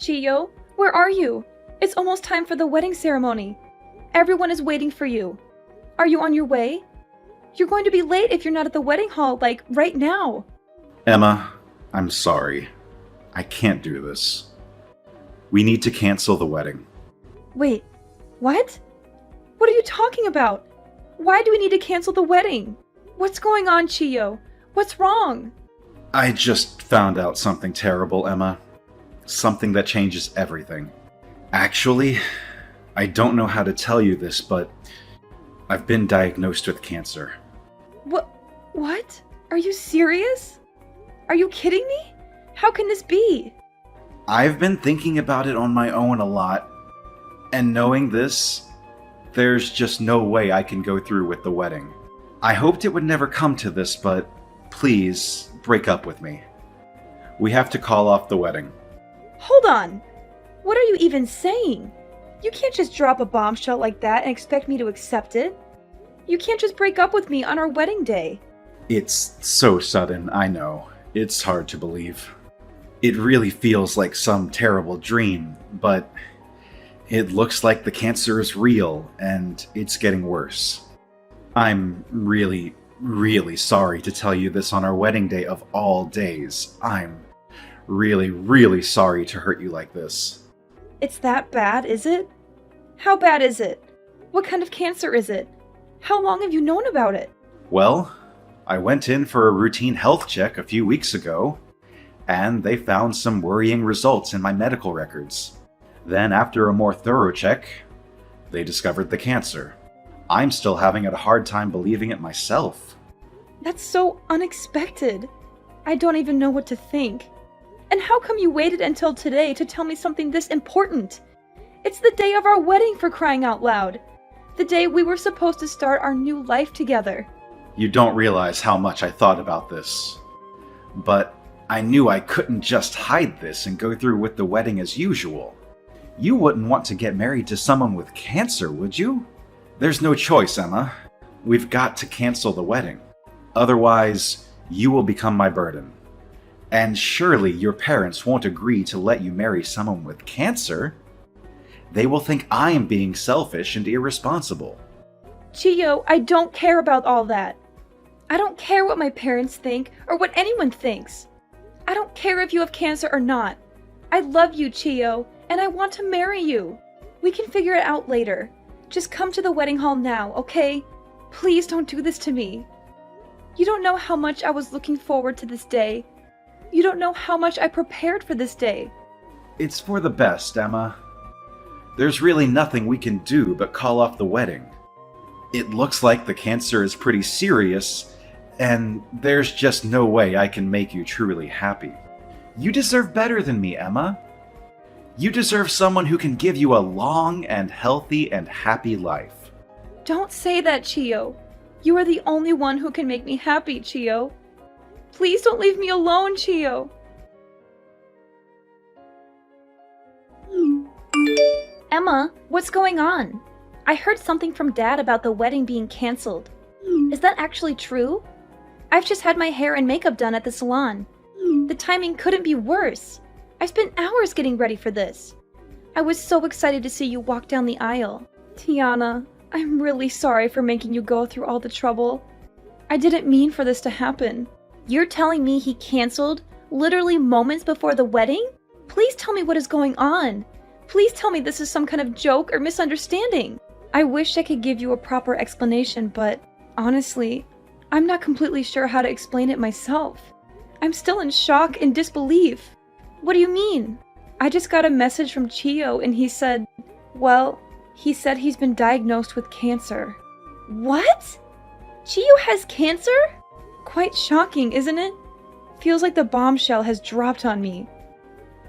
Chiyo, where are you? It's almost time for the wedding ceremony. Everyone is waiting for you. Are you on your way? You're going to be late if you're not at the wedding hall, like, right now. Emma, I'm sorry. I can't do this. We need to cancel the wedding. Wait, what? What are you talking about? Why do we need to cancel the wedding? What's going on, Chiyo? What's wrong? I just found out something terrible, Emma. Something that changes everything. Actually, I don't know how to tell you this, but I've been diagnosed with cancer. What? Are you serious? Are you kidding me? How can this be? I've been thinking about it on my own a lot, and knowing this, there's just no way I can go through with the wedding. I hoped it would never come to this, but please, break up with me. We have to call off the wedding. Hold on! What are you even saying? You can't just drop a bombshell like that and expect me to accept it. You can't just break up with me on our wedding day. It's so sudden, I know. It's hard to believe. It really feels like some terrible dream, but it looks like the cancer is real, and it's getting worse. I'm really, really sorry to tell you this on our wedding day of all days. I'm really, really sorry to hurt you like this. It's that bad, is it? How bad is it? What kind of cancer is it? How long have you known about it? Well, I went in for a routine health check a few weeks ago, and they found some worrying results in my medical records. Then, after a more thorough check, they discovered the cancer. I'm still having a hard time believing it myself. That's so unexpected. I don't even know what to think. And how come you waited until today to tell me something this important? It's the day of our wedding, for crying out loud. The day we were supposed to start our new life together. You don't realize how much I thought about this. But I knew I couldn't just hide this and go through with the wedding as usual. You wouldn't want to get married to someone with cancer, would you? There's no choice, Emma. We've got to cancel the wedding. Otherwise, you will become my burden. And surely your parents won't agree to let you marry someone with cancer. They will think I am being selfish and irresponsible. Chiyo, I don't care about all that. I don't care what my parents think or what anyone thinks. I don't care if you have cancer or not. I love you, Chiyo, and I want to marry you. We can figure it out later. Just come to the wedding hall now, okay? Please don't do this to me. You don't know how much I was looking forward to this day. You don't know how much I prepared for this day. It's for the best, Emma. There's really nothing we can do but call off the wedding. It looks like the cancer is pretty serious, and there's just no way I can make you truly happy. You deserve better than me, Emma. You deserve someone who can give you a long and healthy and happy life. Don't say that, Chiyo. You are the only one who can make me happy, Chiyo. Please don't leave me alone, Chiyo. Emma, what's going on? I heard something from Dad about the wedding being cancelled. Is that actually true? I've just had my hair and makeup done at the salon. The timing couldn't be worse. I spent hours getting ready for this. I was so excited to see you walk down the aisle. Tiana, I'm really sorry for making you go through all the trouble. I didn't mean for this to happen. You're telling me he cancelled literally moments before the wedding? Please tell me what is going on. Please tell me this is some kind of joke or misunderstanding. I wish I could give you a proper explanation, but honestly, I'm not completely sure how to explain it myself. I'm still in shock and disbelief. What do you mean? I just got a message from Chiyo and he said, well, he said he's been diagnosed with cancer. What? Chiyo has cancer? Quite shocking, isn't it? Feels like the bombshell has dropped on me.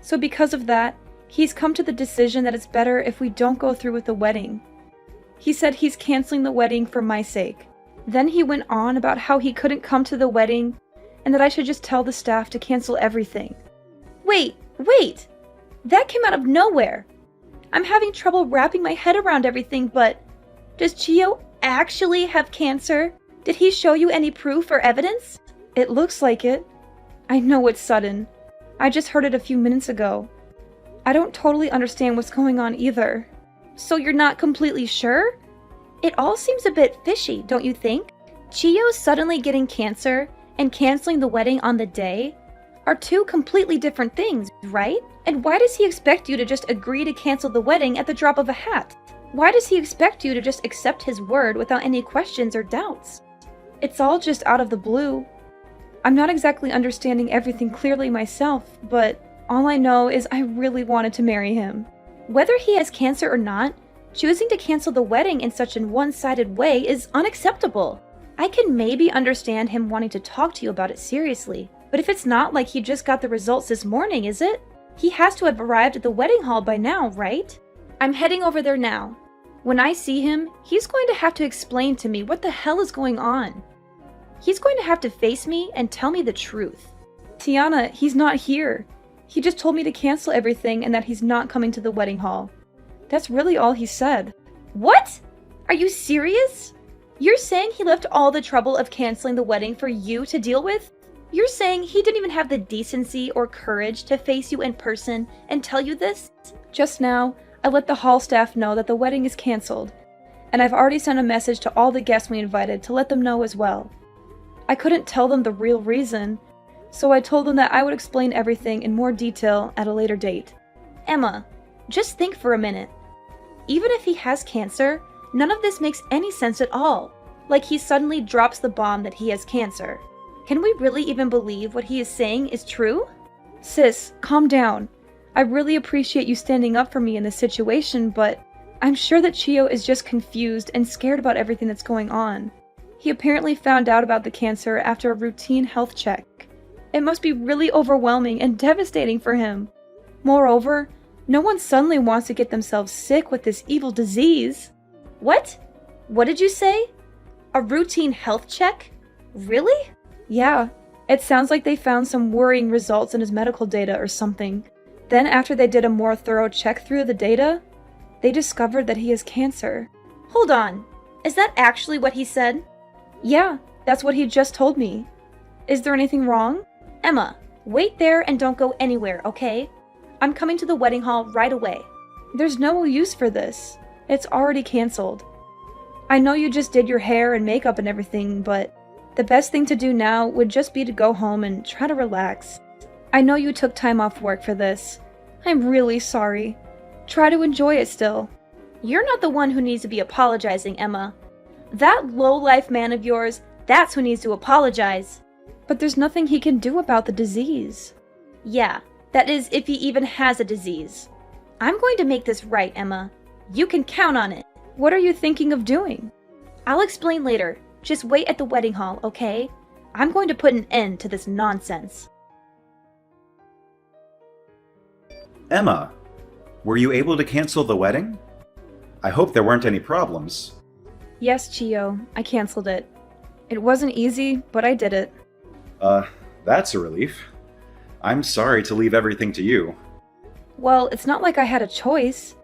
So because of that, he's come to the decision that it's better if we don't go through with the wedding. He said he's canceling the wedding for my sake. Then he went on about how he couldn't come to the wedding and that I should just tell the staff to cancel everything. Wait! That came out of nowhere. I'm having trouble wrapping my head around everything, but does Chiyo actually have cancer? Did he show you any proof or evidence? It looks like it. I know it's sudden. I just heard it a few minutes ago. I don't totally understand what's going on either. So you're not completely sure? It all seems a bit fishy, don't you think? Chiyo suddenly getting cancer and canceling the wedding on the day are two completely different things, right? And why does he expect you to just agree to cancel the wedding at the drop of a hat? Why does he expect you to just accept his word without any questions or doubts? It's all just out of the blue. I'm not exactly understanding everything clearly myself, but all I know is I really wanted to marry him. Whether he has cancer or not, choosing to cancel the wedding in such a one-sided way is unacceptable. I can maybe understand him wanting to talk to you about it seriously, but if it's not like he just got the results this morning, is it? He has to have arrived at the wedding hall by now, right? I'm heading over there now. When I see him, he's going to have to explain to me what the hell is going on. He's going to have to face me and tell me the truth. Tiana, he's not here. He just told me to cancel everything and that he's not coming to the wedding hall. That's really all he said. What? Are you serious? You're saying he left all the trouble of canceling the wedding for you to deal with? You're saying he didn't even have the decency or courage to face you in person and tell you this? Just now, I let the hall staff know that the wedding is canceled, and I've already sent a message to all the guests we invited to let them know as well. I couldn't tell them the real reason, so I told them that I would explain everything in more detail at a later date. Emma, just think for a minute. Even if he has cancer, none of this makes any sense at all. Like he suddenly drops the bomb that he has cancer. Can we really even believe what he is saying is true? Sis, calm down. I really appreciate you standing up for me in this situation, but I'm sure that Chiyo is just confused and scared about everything that's going on. He apparently found out about the cancer after a routine health check. It must be really overwhelming and devastating for him. Moreover, no one suddenly wants to get themselves sick with this evil disease. What? What did you say? A routine health check? Really? Yeah, it sounds like they found some worrying results in his medical data or something. Then after they did a more thorough check through the data, they discovered that he has cancer. Hold on, is that actually what he said? Yeah, that's what he just told me. Is there anything wrong? Emma, wait there and don't go anywhere, okay? I'm coming to the wedding hall right away. There's no use for this. It's already canceled. I know you just did your hair and makeup and everything, but the best thing to do now would just be to go home and try to relax. I know you took time off work for this. I'm really sorry. Try to enjoy it still. You're not the one who needs to be apologizing, Emma. That low-life man of yours, that's who needs to apologize. But there's nothing he can do about the disease. Yeah, that is if he even has a disease. I'm going to make this right, Emma. You can count on it. What are you thinking of doing? I'll explain later. Just wait at the wedding hall, okay? I'm going to put an end to this nonsense. Emma, were you able to cancel the wedding? I hope there weren't any problems. Yes, Chiyo, I canceled it. It wasn't easy, but I did it. That's a relief. I'm sorry to leave everything to you. Well, it's not like I had a choice.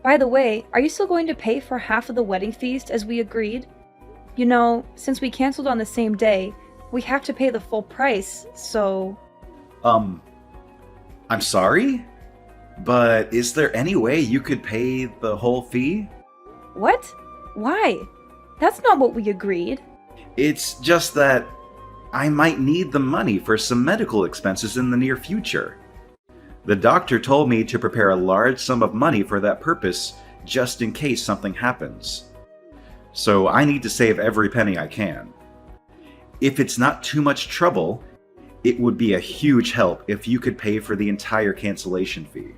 By the way, are you still going to pay for half of the wedding feast as we agreed? You know, since we canceled on the same day, we have to pay the full price, so... I'm sorry? But is there any way you could pay the whole fee? What? Why? That's not what we agreed. It's just that I might need the money for some medical expenses in the near future. The doctor told me to prepare a large sum of money for that purpose, just in case something happens. So I need to save every penny I can. If it's not too much trouble, it would be a huge help if you could pay for the entire cancellation fee.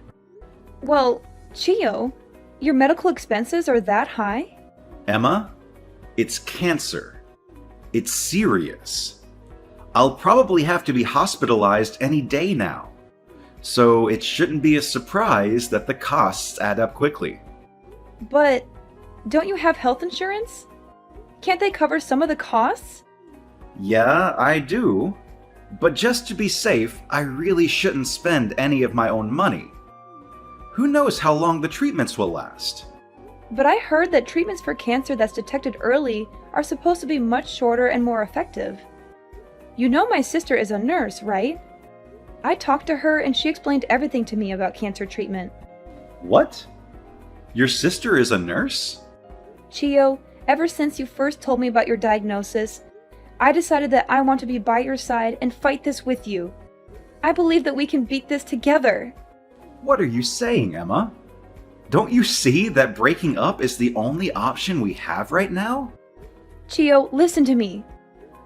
Well, Chiyo, your medical expenses are that high? Emma, it's cancer. It's serious. I'll probably have to be hospitalized any day now. So it shouldn't be a surprise that the costs add up quickly. But don't you have health insurance? Can't they cover some of the costs? Yeah, I do. But just to be safe, I really shouldn't spend any of my own money. Who knows how long the treatments will last? But I heard that treatments for cancer that's detected early are supposed to be much shorter and more effective. You know my sister is a nurse, right? I talked to her and she explained everything to me about cancer treatment. What? Your sister is a nurse? Chio, ever since you first told me about your diagnosis, I decided that I want to be by your side and fight this with you. I believe that we can beat this together. What are you saying, Emma? Don't you see that breaking up is the only option we have right now? Chio, listen to me.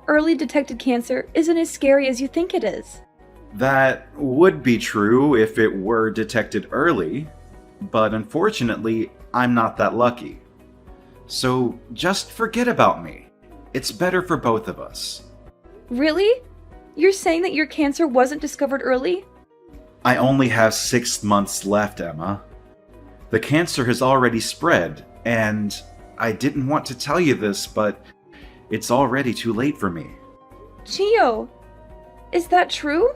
Early detected cancer isn't as scary as you think it is. That would be true if it were detected early, but unfortunately, I'm not that lucky. So just forget about me. It's better for both of us. Really? You're saying that your cancer wasn't discovered early? I only have 6 months left, Emma. The cancer has already spread, and I didn't want to tell you this, but it's already too late for me. Chio, is that true?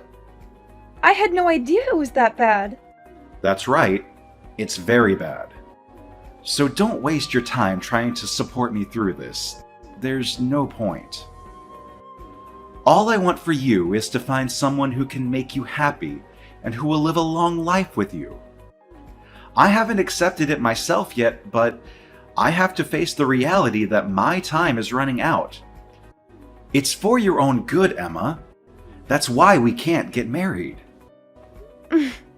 I had no idea it was that bad. That's right. It's very bad. So don't waste your time trying to support me through this. There's no point. All I want for you is to find someone who can make you happy and who will live a long life with you. I haven't accepted it myself yet, but I have to face the reality that my time is running out. It's for your own good, Emma. That's why we can't get married.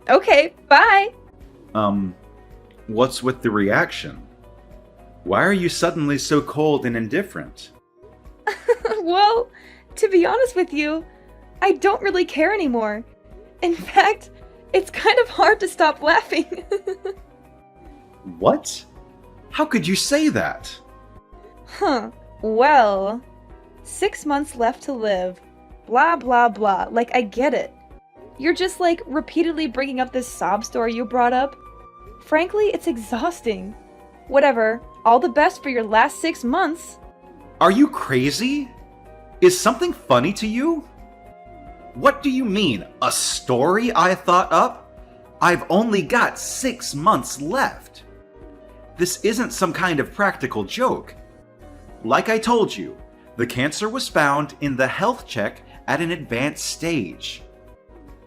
Okay, bye. What's with the reaction? Why are you suddenly so cold and indifferent? Well, to be honest with you, I don't really care anymore. In fact, it's kind of hard to stop laughing. What? How could you say that? Well, 6 months left to live. Blah, blah, blah. Like, I get it. You're just, like, repeatedly bringing up this sob story you brought up. Frankly, it's exhausting. Whatever. All the best for your last 6 months. Are you crazy? Is something funny to you? What do you mean, a story I thought up? I've only got 6 months left. This isn't some kind of practical joke. Like I told you, the cancer was found in the health check at an advanced stage.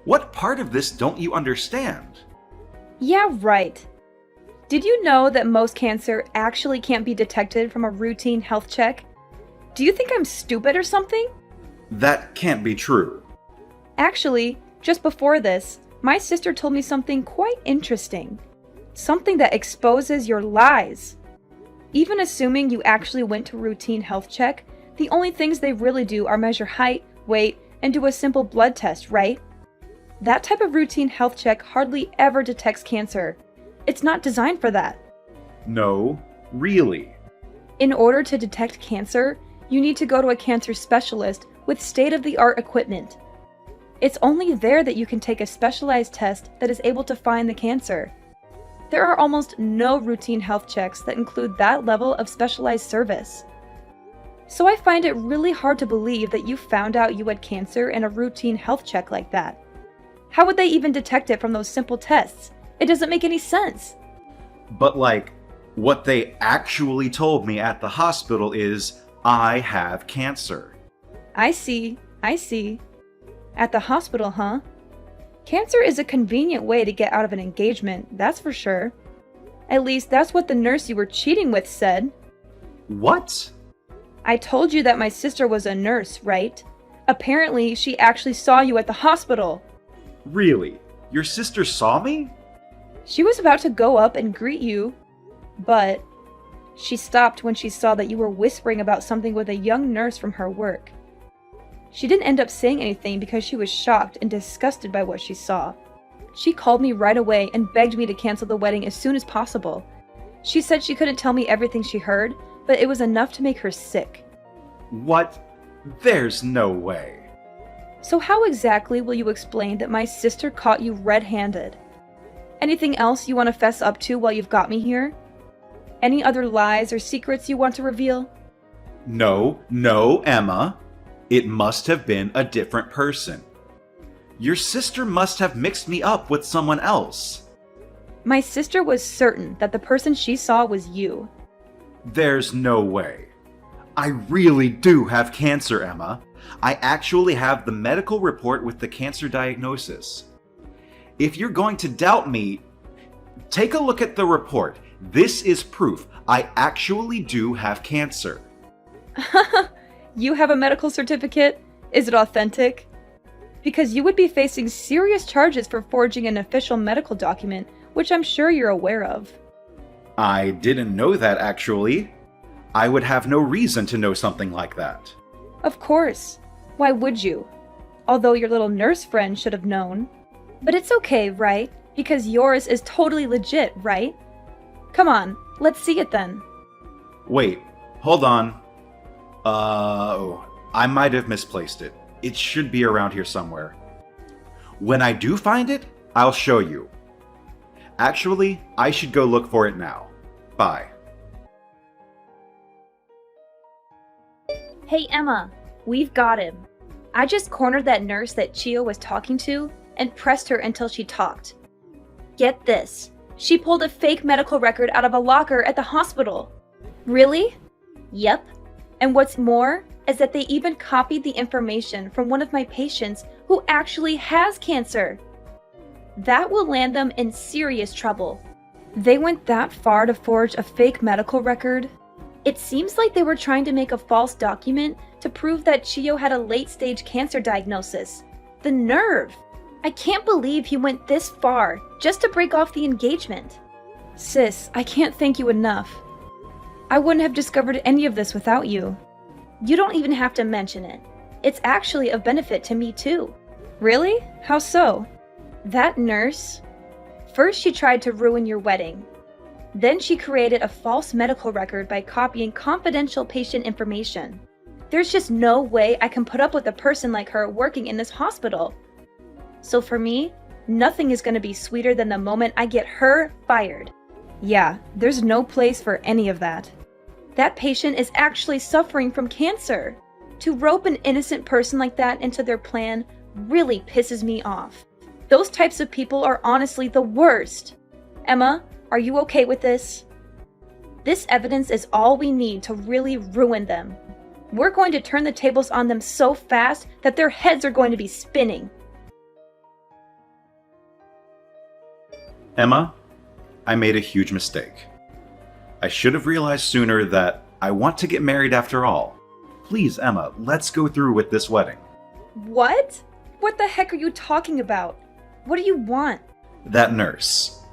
What part of this don't you understand? Yeah, right. Did you know that most cancer actually can't be detected from a routine health check? Do you think I'm stupid or something? That can't be true. Actually, just before this, my sister told me something quite interesting. Something that exposes your lies. Even assuming you actually went to a routine health check, the only things they really do are measure height, weight, and do a simple blood test, right? That type of routine health check hardly ever detects cancer. It's not designed for that. No, really. In order to detect cancer, you need to go to a cancer specialist with state-of-the-art equipment. It's only there that you can take a specialized test that is able to find the cancer. There are almost no routine health checks that include that level of specialized service. So I find it really hard to believe that you found out you had cancer in a routine health check like that. How would they even detect it from those simple tests? It doesn't make any sense. But like, what they actually told me at the hospital is, I have cancer. I see. At the hospital, huh? Cancer is a convenient way to get out of an engagement, that's for sure. At least that's what the nurse you were cheating with said. What? I told you that my sister was a nurse, right? Apparently, she actually saw you at the hospital. Really? Your sister saw me? She was about to go up and greet you, but she stopped when she saw that you were whispering about something with a young nurse from her work. She didn't end up saying anything because she was shocked and disgusted by what she saw. She called me right away and begged me to cancel the wedding as soon as possible. She said she couldn't tell me everything she heard, but it was enough to make her sick. What? There's no way. So how exactly will you explain that my sister caught you red-handed? Anything else you want to fess up to while you've got me here? Any other lies or secrets you want to reveal? No, Emma. It must have been a different person. Your sister must have mixed me up with someone else. My sister was certain that the person she saw was you. There's no way. I really do have cancer, Emma. I actually have the medical report with the cancer diagnosis. If you're going to doubt me, take a look at the report. This is proof I actually do have cancer. You have a medical certificate? Is it authentic? Because you would be facing serious charges for forging an official medical document, which I'm sure you're aware of. I didn't know that, actually. I would have no reason to know something like that. Of course. Why would you? Although your little nurse friend should have known. But it's okay, right? Because yours is totally legit, right? Come on, let's see it then. Wait, hold on. I might have misplaced it. It should be around here somewhere. When I do find it, I'll show you. Actually, I should go look for it now. Bye. Hey Emma, we've got him. I just cornered that nurse that Chiyo was talking to and pressed her until she talked. Get this. She pulled a fake medical record out of a locker at the hospital. Really? Yep. And what's more is that they even copied the information from one of my patients who actually has cancer. That will land them in serious trouble. They went that far to forge a fake medical record? It seems like they were trying to make a false document to prove that Chiyo had a late-stage cancer diagnosis. The nerve! I can't believe he went this far just to break off the engagement. Sis, I can't thank you enough. I wouldn't have discovered any of this without you. You don't even have to mention it. It's actually of benefit to me too. Really? How so? That nurse? First she tried to ruin your wedding. Then she created a false medical record by copying confidential patient information. There's just no way I can put up with a person like her working in this hospital. So for me, nothing is going to be sweeter than the moment I get her fired. Yeah, there's no place for any of that. That patient is actually suffering from cancer. To rope an innocent person like that into their plan really pisses me off. Those types of people are honestly the worst. Emma, are you okay with this? This evidence is all we need to really ruin them. We're going to turn the tables on them so fast that their heads are going to be spinning. Emma, I made a huge mistake. I should have realized sooner that I want to get married after all. Please, Emma, let's go through with this wedding. What? What the heck are you talking about? What do you want? That nurse.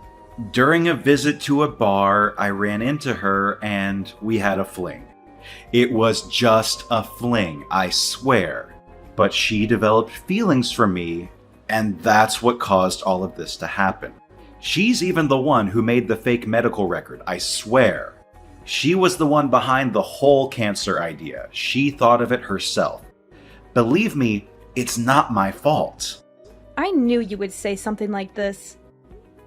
During a visit to a bar, I ran into her and we had a fling. It was just a fling, I swear. But she developed feelings for me, and that's what caused all of this to happen. She's even the one who made the fake medical record, I swear. She was the one behind the whole cancer idea. She thought of it herself. Believe me, it's not my fault. I knew you would say something like this.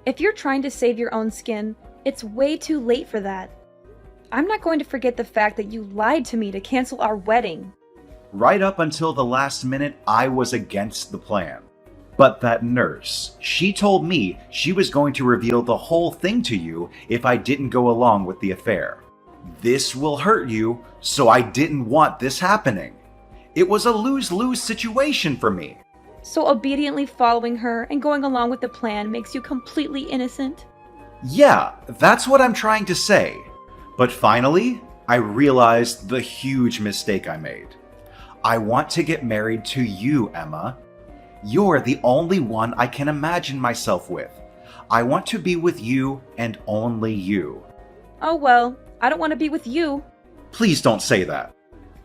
If you're trying to save your own skin, it's way too late for that. I'm not going to forget the fact that you lied to me to cancel our wedding. Right up until the last minute, I was against the plan. But that nurse, she told me she was going to reveal the whole thing to you if I didn't go along with the affair. This will hurt you, so I didn't want this happening. It was a lose-lose situation for me. So obediently following her and going along with the plan makes you completely innocent? Yeah, that's what I'm trying to say. But finally, I realized the huge mistake I made. I want to get married to you, Emma. You're the only one I can imagine myself with. I want to be with you and only you. Oh well, I don't want to be with you. Please don't say that.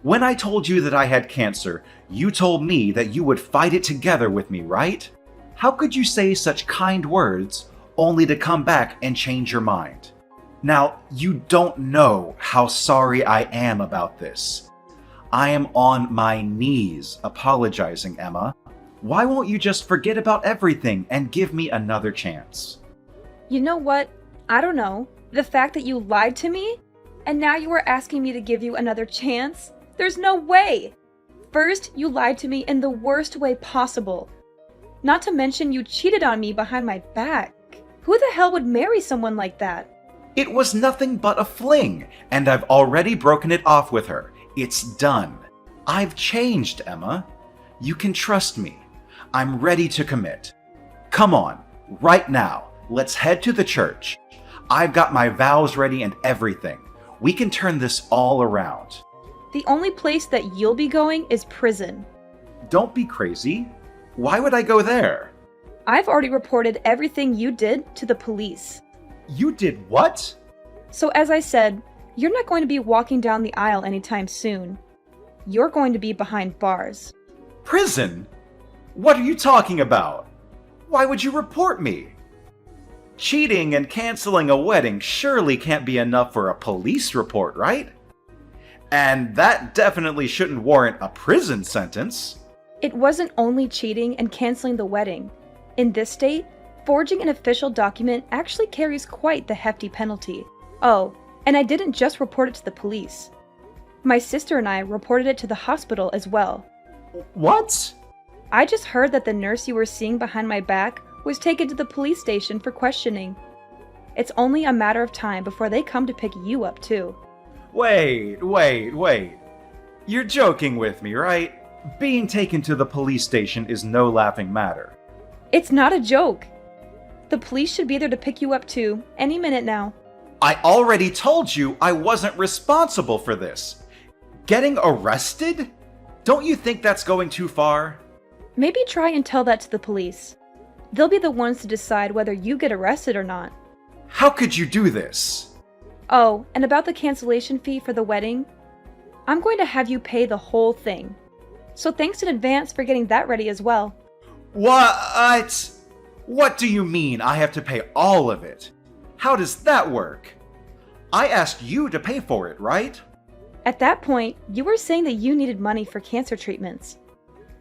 When I told you that I had cancer, you told me that you would fight it together with me, right? How could you say such kind words only to come back and change your mind? Now, you don't know how sorry I am about this. I am on my knees apologizing, Emma. Why won't you just forget about everything and give me another chance? You know what? I don't know. The fact that you lied to me? And now you are asking me to give you another chance? There's no way! First, you lied to me in the worst way possible. Not to mention you cheated on me behind my back. Who the hell would marry someone like that? It was nothing but a fling, and I've already broken it off with her. It's done. I've changed, Emma. You can trust me. I'm ready to commit. Come on, right now, let's head to the church. I've got my vows ready and everything. We can turn this all around. The only place that you'll be going is prison. Don't be crazy. Why would I go there? I've already reported everything you did to the police. You did what? So as I said, you're not going to be walking down the aisle anytime soon. You're going to be behind bars. Prison? What are you talking about? Why would you report me? Cheating and canceling a wedding surely can't be enough for a police report, right? And that definitely shouldn't warrant a prison sentence. It wasn't only cheating and canceling the wedding. In this state, forging an official document actually carries quite the hefty penalty. Oh, and I didn't just report it to the police. My sister and I reported it to the hospital as well. What? I just heard that the nurse you were seeing behind my back was taken to the police station for questioning. It's only a matter of time before they come to pick you up too. Wait. You're joking with me, right? Being taken to the police station is no laughing matter. It's not a joke. The police should be there to pick you up too, any minute now. I already told you I wasn't responsible for this. Getting arrested? Don't you think that's going too far? Maybe try and tell that to the police. They'll be the ones to decide whether you get arrested or not. How could you do this? Oh, and about the cancellation fee for the wedding, I'm going to have you pay the whole thing. So thanks in advance for getting that ready as well. What? What do you mean I have to pay all of it? How does that work? I asked you to pay for it, right? At that point, you were saying that you needed money for cancer treatments.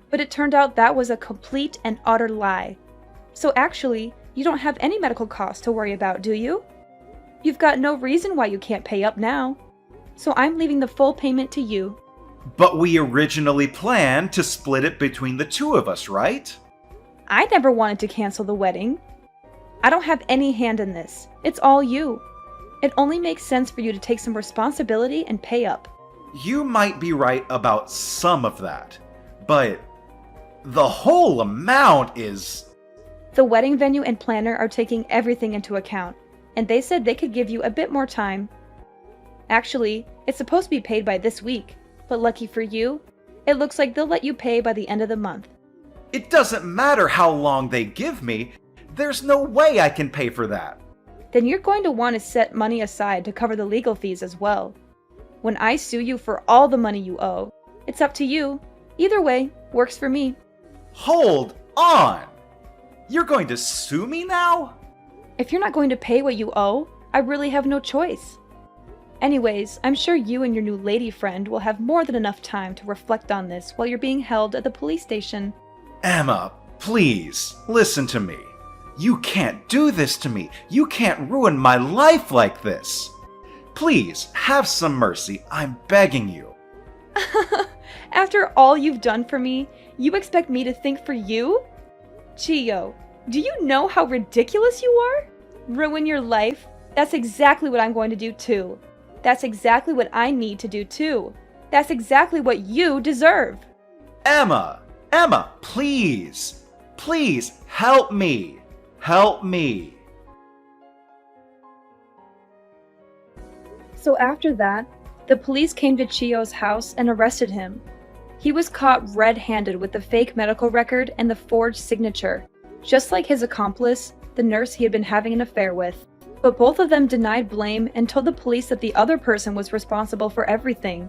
But it turned out that was a complete and utter lie. So actually, you don't have any medical costs to worry about, do you? You've got no reason why you can't pay up now. So I'm leaving the full payment to you. But we originally planned to split it between the two of us, right? I never wanted to cancel the wedding. I don't have any hand in this. It's all you. It only makes sense for you to take some responsibility and pay up. You might be right about some of that, but the whole amount is... The wedding venue and planner are taking everything into account, and they said they could give you a bit more time. Actually, it's supposed to be paid by this week, but lucky for you, it looks like they'll let you pay by the end of the month. It doesn't matter how long they give me. There's no way I can pay for that. Then you're going to want to set money aside to cover the legal fees as well. When I sue you for all the money you owe, it's up to you. Either way, works for me. Hold on! You're going to sue me now? If you're not going to pay what you owe, I really have no choice. Anyways, I'm sure you and your new lady friend will have more than enough time to reflect on this while you're being held at the police station. Emma, please, listen to me. You can't do this to me. You can't ruin my life like this. Please, have some mercy. I'm begging you. After all you've done for me, you expect me to think for you? Chiyo, do you know how ridiculous you are? Ruin your life? That's exactly what I'm going to do too. That's exactly what I need to do too. That's exactly what you deserve. Emma, please, please help me. Help me. So after that, the police came to Chiyo's house and arrested him. He was caught red-handed with the fake medical record and the forged signature, just like his accomplice, the nurse he had been having an affair with. But both of them denied blame and told the police that the other person was responsible for everything.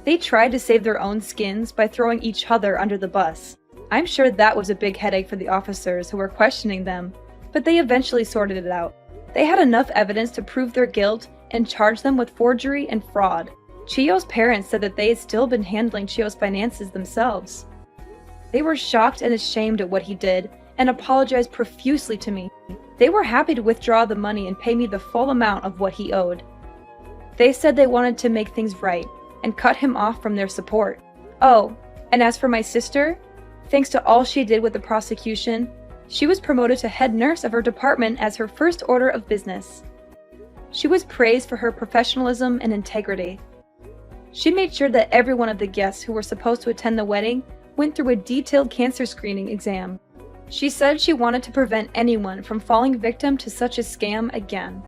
They tried to save their own skins by throwing each other under the bus. I'm sure that was a big headache for the officers who were questioning them, but they eventually sorted it out. They had enough evidence to prove their guilt and charge them with forgery and fraud. Chiyo's parents said that they had still been handling Chiyo's finances themselves. They were shocked and ashamed at what he did and apologized profusely to me. They were happy to withdraw the money and pay me the full amount of what he owed. They said they wanted to make things right and cut him off from their support. Oh, and as for my sister, thanks to all she did with the prosecution, she was promoted to head nurse of her department as her first order of business. She was praised for her professionalism and integrity. She made sure that every one of the guests who were supposed to attend the wedding went through a detailed cancer screening exam. She said she wanted to prevent anyone from falling victim to such a scam again.